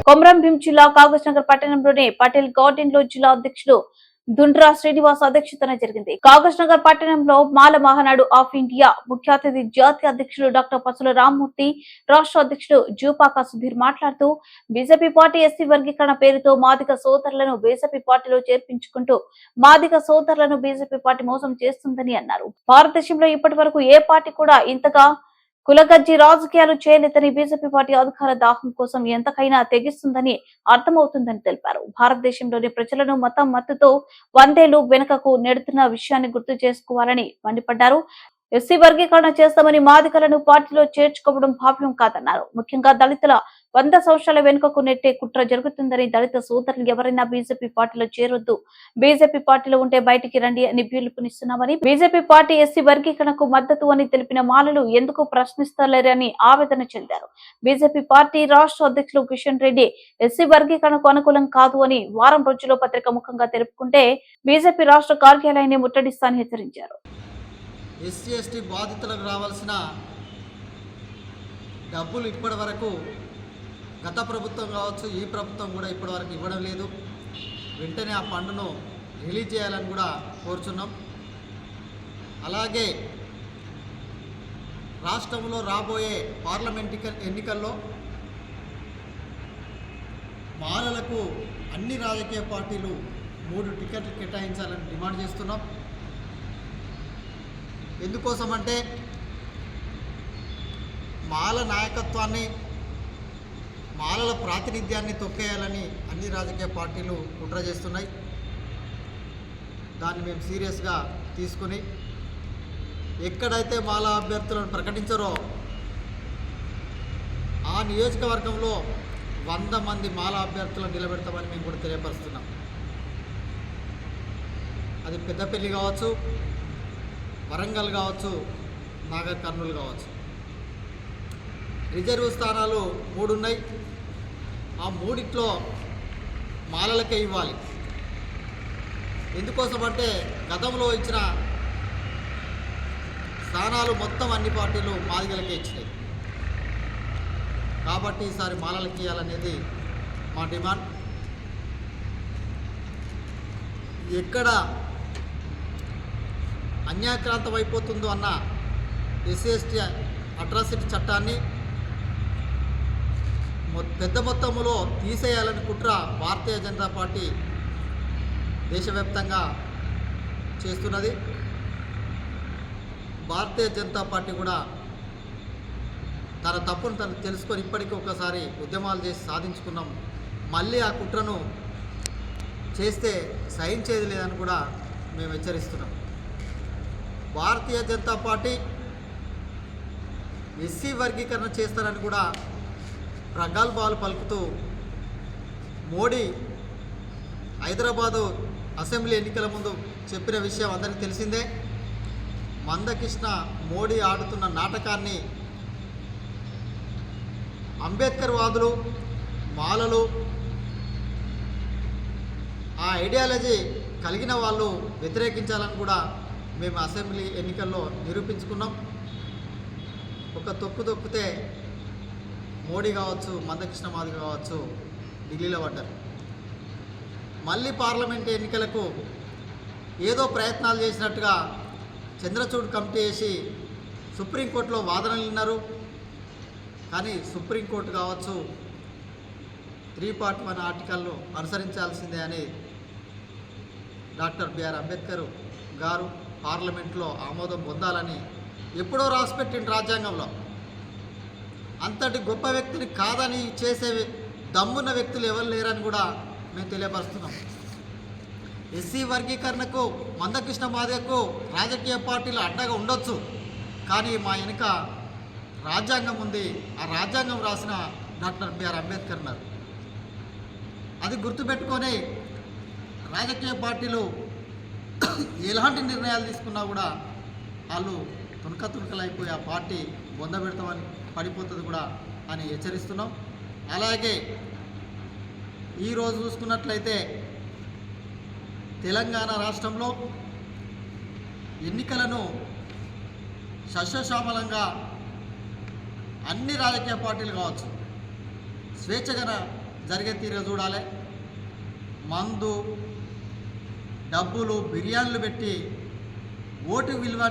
కొమరంభీం జిల్లా కాగజ్నగర్ పట్టణంలోని పటేల్ గార్డెన్ లో జిల్లా అధ్యక్షుడు దుండ్రా శ్రీనివాస్ అధ్యక్షతన జరిగింది. కాగజ్నగర్ పట్టణంలో మాల మహానాడు ఆఫ్ ఇండియా ముఖ్య అతిథి జాతీయ అధ్యక్షుడు డాక్టర్ పసుల రామ్మూర్తి, రాష్ట్ర అధ్యక్షుడు జూపాక సుధీర్ మాట్లాడుతూ బీజేపీ పార్టీ ఎస్సీ వర్గీకరణ పేరుతో మాదిగ సోదరులను బీజేపీ పార్టీలో చేర్పించుకుంటూ మాదిగ సోదరులను బీజేపీ పార్టీ మోసం చేస్తుందని అన్నారు. భారతదేశంలో ఇప్పటి వరకు ఏ పార్టీ కూడా ఇంతగా కులగజ్జి రాజకీయాలు చేయలేదని, బీజేపీ పార్టీ అధికార దాహం కోసం ఎంతకైనా తెగిస్తుందని అర్థమవుతుందని తెలిపారు. భారతదేశంలోని ప్రజలను మతం మత్తుతో 100 ఏళ్లు వెనుకకు నెడుతున్న విషయాన్ని గుర్తు చేసుకోవాలని మండిపడ్డారు. ఎస్సీ వర్గీకరణ చేస్తామని మాదిగలను పార్టీలో చేర్చుకోవడం భావ్యం కాదన్నారు. ముఖ్యంగా దళితుల 100 సంవత్సరాల వెనుకకు నెట్టే కుట్ర జరుగుతుందని, దళిత సోదరులు ఎవరైనా బీజేపీ పార్టీలో చేరొద్దు, బీజేపీ పార్టీలో ఉంటే బయటికి రండి అని పిలుపునిస్తున్నామని, బీజేపీ పార్టీ ఎస్సీ వర్గీకరణకు మద్దతు అని తెలిపిన మాలలు ఎందుకు ప్రశ్నిస్తలేరని ఆవేదన చెందారు. బీజేపీ పార్టీ రాష్ట్ర అధ్యక్షులు కిషన్ రెడ్డి ఎస్సీ వర్గీకరణకు అనుకూలం కాదు అని వారం రోజుల్లో పత్రిక ముఖంగా తెలుపుకుంటే బీజేపీ రాష్ట్ర కార్యాలయాన్ని ముట్టడిస్తానని హెచ్చరించారు. ఎస్సీ ఎస్టీ బాధితులకు రావాల్సిన డబ్బులు ఇప్పటి వరకు గత ప్రభుత్వం కావచ్చు, ఈ ప్రభుత్వం కూడా ఇప్పటి వరకు ఇవ్వడం లేదు. వెంటనే ఆ ఫండ్ను రిలీజ్ చేయాలని కూడా కోరుచున్నాం. అలాగే రాష్ట్రంలో రాబోయే పార్లమెంట్ ఎన్నికల్లో మాలలకు అన్ని రాజకీయ పార్టీలు 3 టికెట్లు కేటాయించాలని డిమాండ్ చేస్తున్నాం. ఎందుకోసమంటే మాల నాయకత్వాన్ని, మాలల ప్రాతినిధ్యాన్ని తొక్కేయాలని అన్ని రాజకీయ పార్టీలు కుట్ర చేస్తున్నాయి. దాన్ని మేము సీరియస్గా తీసుకుని ఎక్కడైతే మాల అభ్యర్థులను ప్రకటించారో ఆ నియోజకవర్గంలో 100 మంది మాల అభ్యర్థులను నిలబెడతామని మేము కూడా తెలియపరుస్తున్నాం. అది పెద్దపల్లి కావచ్చు, వరంగల్ కావచ్చు, నాగర్ కర్నూలు కావచ్చు. రిజర్వ్ స్థానాలు 3 ఉన్నాయి. ఆ 3 మాలలకే ఇవ్వాలి. ఎందుకోసమంటే గతంలో ఇచ్చిన స్థానాలు మొత్తం అన్ని పార్టీలు మాదిగలకే ఇచ్చినాయి. కాబట్టి ఈసారి మాలలకి ఇవ్వాలనేది మా డిమాండ్. ఎక్కడ అన్యాక్రాంతం అయిపోతుందో అన్న ఎస్సీ ఎస్టీ అట్రాసిటీ చట్టాన్ని పెద్ద మొత్తంలో తీసేయాలని కుట్ర భారతీయ జనతా పార్టీ దేశవ్యాప్తంగా చేస్తున్నది. భారతీయ జనతా పార్టీ కూడా తన తప్పును తను తెలుసుకొని ఇప్పటికీ ఒకసారి ఉద్యమాలు చేసి సాధించుకున్నాం. మళ్ళీ ఆ కుట్రను చేస్తే సహించేది లేదని కూడా మేము హెచ్చరిస్తున్నాం. భారతీయ జనతా పార్టీ ఎస్సీ వర్గీకరణ చేస్తారని కూడా ప్రగల్భాలు పలుకుతూ మోడీ హైదరాబాదు అసెంబ్లీ ఎన్నికల ముందు చెప్పిన విషయం అందరికీ తెలిసిందే. మందకృష్ణ మోడీ ఆడుతున్న నాటకాన్ని అంబేద్కర్ వాదులు, మాలలు, ఆ ఐడియాలజీ కలిగిన వాళ్ళు వ్యతిరేకించాలని కూడా మేము అసెంబ్లీ ఎన్నికల్లో నిరూపించుకున్నాం. ఒక తొక్కితే మోడీ కావచ్చు, మందకృష్ణ మాదిగ కావచ్చు ఢిల్లీలో పడ్డారు. మళ్ళీ పార్లమెంట్ ఎన్నికలకు ఏదో ప్రయత్నాలు చేసినట్టుగా చంద్రచూడ్ కమిటీ వేసి సుప్రీంకోర్టులో వాదనలు విన్నారు. కానీ సుప్రీంకోర్టు కావచ్చు 341 ఆర్టికల్ను అనుసరించాల్సిందే అని డాక్టర్ బిఆర్ అంబేద్కర్ గారు పార్లమెంట్లో ఆమోదం పొందాలని ఎప్పుడో రాసిపెట్టింది రాజ్యాంగంలో. అంతటి గొప్ప వ్యక్తిని కాదని చేసే దమ్మున్న వ్యక్తులు ఎవరు లేరని కూడా మేము తెలియపరుస్తున్నాం. ఎస్సీ వర్గీకరణకు మందకృష్ణ మాదిగకు రాజకీయ పార్టీలు అడ్డగా ఉండొచ్చు, కానీ మా వెనుక రాజ్యాంగం ఉంది. ఆ రాజ్యాంగం రాసిన డాక్టర్ బిఆర్ అంబేద్కర్ ఉన్నారు. అది గుర్తుపెట్టుకొని రాజకీయ పార్టీలు ఎలాంటి నిర్ణయాలు తీసుకున్నా కూడా వాళ్ళు తునకలైపోయి ఆ పార్టీ బొందబెడతామని పడిపోతుంది కూడా అని హెచ్చరిస్తున్నాం. అలాగే ఈరోజు చూసుకున్నట్లయితే తెలంగాణ రాష్ట్రంలో ఎన్నికలను సస్యశ్యామలంగా అన్ని రాజకీయ పార్టీలు కావచ్చు స్వేచ్ఛగా జరిగే తీరుగా చూడాలి. మందు, డబ్బులు, బిర్యానీలు పెట్టి ఓటు విలువ